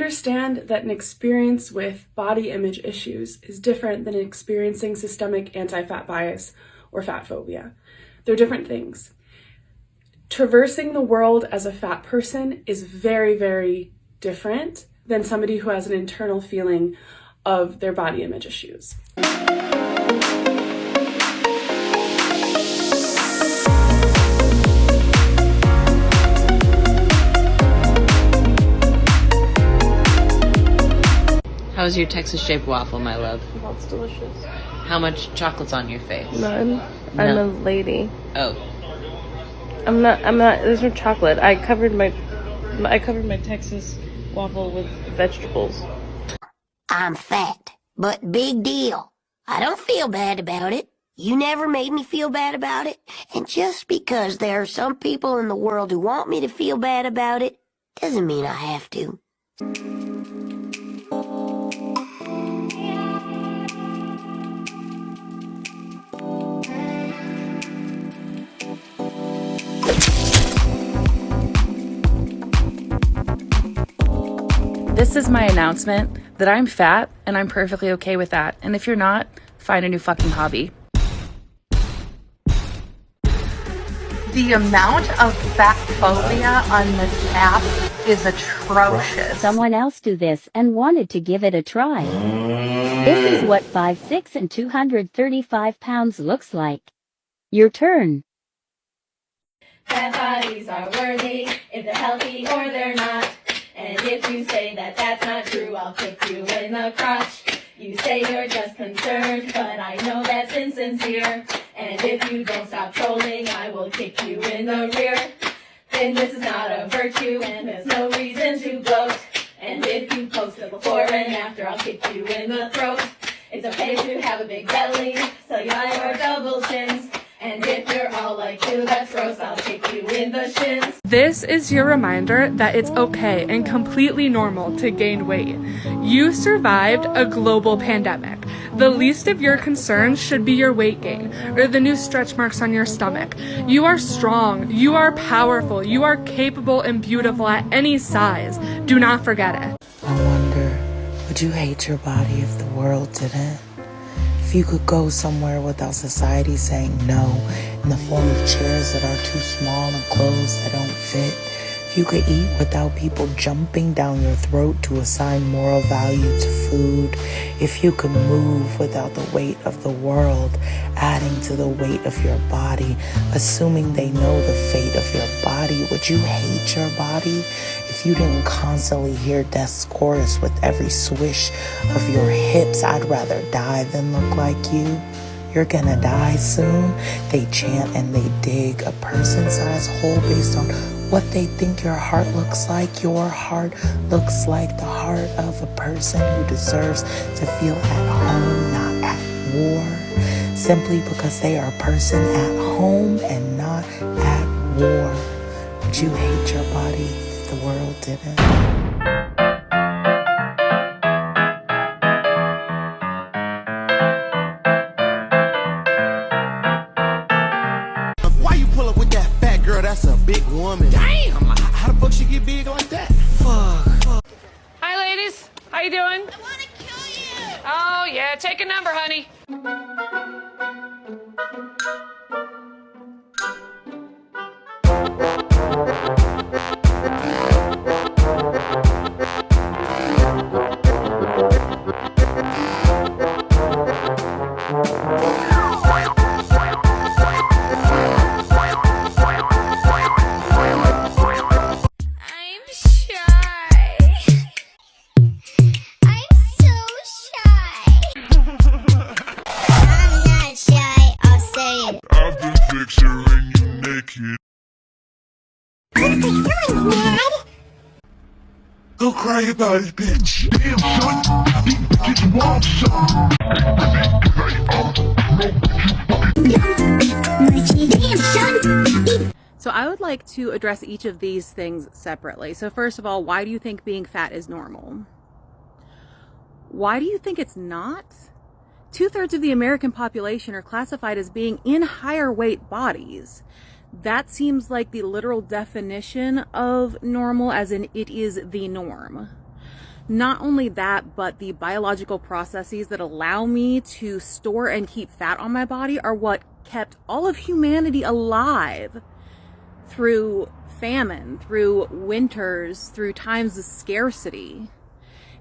understand that an experience with body image issues is different than experiencing systemic anti-fat bias or fat phobia. They're different things. Traversing the world as a fat person is very, very different than somebody who has an internal feeling of their body image issues. How's your Texas shaped waffle, my love? That's delicious. How much chocolate's on your face? None. I'm a lady. Oh. I'm not, there's no chocolate. I covered my Texas waffle with vegetables. I'm fat, but big deal. I don't feel bad about it. You never made me feel bad about it. And just because there are some people in the world who want me to feel bad about it, doesn't mean I have to. This is my announcement that I'm fat and I'm perfectly okay with that. And if you're not, find a new fucking hobby. The amount of fat phobia on this app is atrocious. Someone else do this and wanted to give it a try. This is what 5'6" and 235 pounds looks like. Your turn. Fat bodies are worthy if they're healthy or they're not. And if you say that that's not true, I'll kick you in the crotch. You say you're just concerned, but I know that's insincere. And if you don't stop trolling, I will kick you in the rear. Then this is not a virtue, and there's no reason to gloat. And if you post it before and after, I'll kick you in the throat. It's okay to have a big belly, cellulite or double chins. And if you're all like, ew, that's gross, I'll kick you in the shins. This is your reminder that it's okay and completely normal to gain weight. You survived a global pandemic. The least of your concerns should be your weight gain or the new stretch marks on your stomach. You are strong, you are powerful, you are capable and beautiful at any size. Do not forget it. I wonder, would you hate your body if the world didn't? If you could go somewhere without society saying no in the form of chairs that are too small and clothes that don't fit. If you could eat without people jumping down your throat to assign moral value to food. If you could move without the weight of the world adding to the weight of your body, assuming they know the fate of your body, would you hate your body? If you didn't constantly hear death's chorus with every swish of your hips, I'd rather die than look like you. You're gonna die soon. They chant and they dig a person-sized hole based on what they think your heart looks like. Your heart looks like the heart of a person who deserves to feel at home, not at war, simply because they are a person at home and not at war. Would you hate your body if the world didn't? That's a big woman. Damn! How the fuck she get big like that? Fuck. Hi, ladies. How you doing? I want to kill you! Oh, yeah. Take a number, honey. Go cry about it, bitch. Damn, son. These bitches want some. So I would like to address each of these things separately. So first of all, why do you think being fat is normal? Why do you think it's not? 2/3 of the American population are classified as being in higher weight bodies. That seems like the literal definition of normal, as in it is the norm. Not only that, but the biological processes that allow me to store and keep fat on my body are what kept all of humanity alive through famine, through winters, through times of scarcity.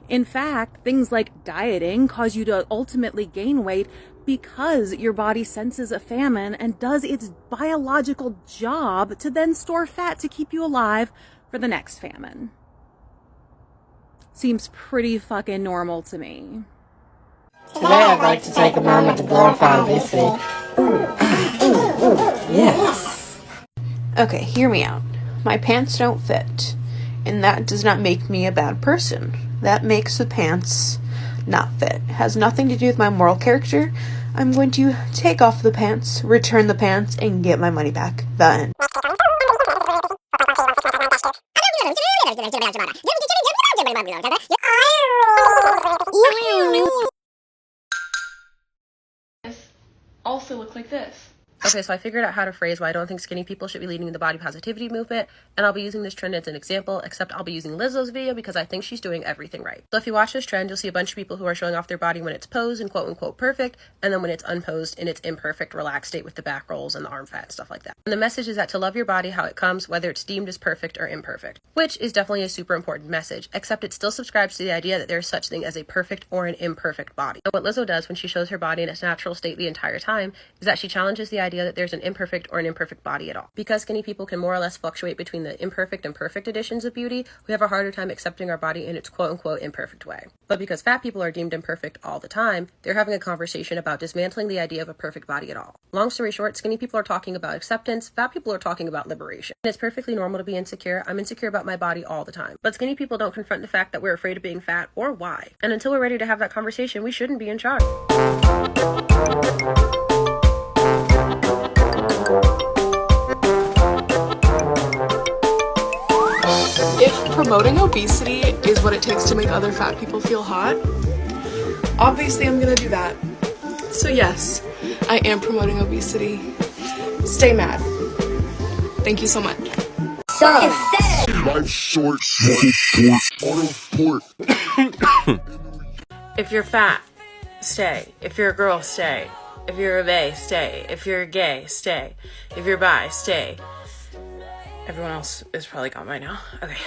In fact, things like dieting cause you to ultimately gain weight because your body senses a famine and does its biological job to then store fat to keep you alive for the next famine. Seems pretty fucking normal to me. Today I'd like to take a moment to glorify obesity. Yes. Okay, hear me out. My pants don't fit, and that does not make me a bad person. That makes the pants not fit. It has nothing to do with my moral character. I'm going to take off the pants, return the pants, and get my money back. The end. Also look like this. Okay, so I figured out how to phrase why I don't think skinny people should be leading the body positivity movement, and I'll be using this trend as an example, except I'll be using Lizzo's video because I think she's doing everything right. So if you watch this trend, you'll see a bunch of people who are showing off their body when it's posed and quote-unquote perfect, and then when it's unposed in its imperfect, relaxed state with the back rolls and the arm fat and stuff like that. And the message is that to love your body how it comes, whether it's deemed as perfect or imperfect, which is definitely a super important message, except it still subscribes to the idea that there is such thing as a perfect or an imperfect body. And what Lizzo does when she shows her body in its natural state the entire time is that she challenges the idea that there's an imperfect or an imperfect body at all. Because skinny people can more or less fluctuate between the imperfect and perfect editions of beauty, we have a harder time accepting our body in its quote-unquote imperfect way. But because fat people are deemed imperfect all the time, they're having a conversation about dismantling the idea of a perfect body at all. Long story short, skinny people are talking about acceptance, fat people are talking about liberation. And it's perfectly normal to be insecure. I'm insecure about my body all the time. But skinny people don't confront the fact that we're afraid of being fat or why. And until we're ready to have that conversation, we shouldn't be in charge. If promoting obesity is what it takes to make other fat people feel hot, obviously I'm gonna do that. So yes, I am promoting obesity. Stay mad. Thank you so much. Life short, auto If you're fat, stay. If you're a girl, stay. If you're a bae, stay. If you're gay, stay. If you're bi, stay. Everyone else is probably gone by now. Okay.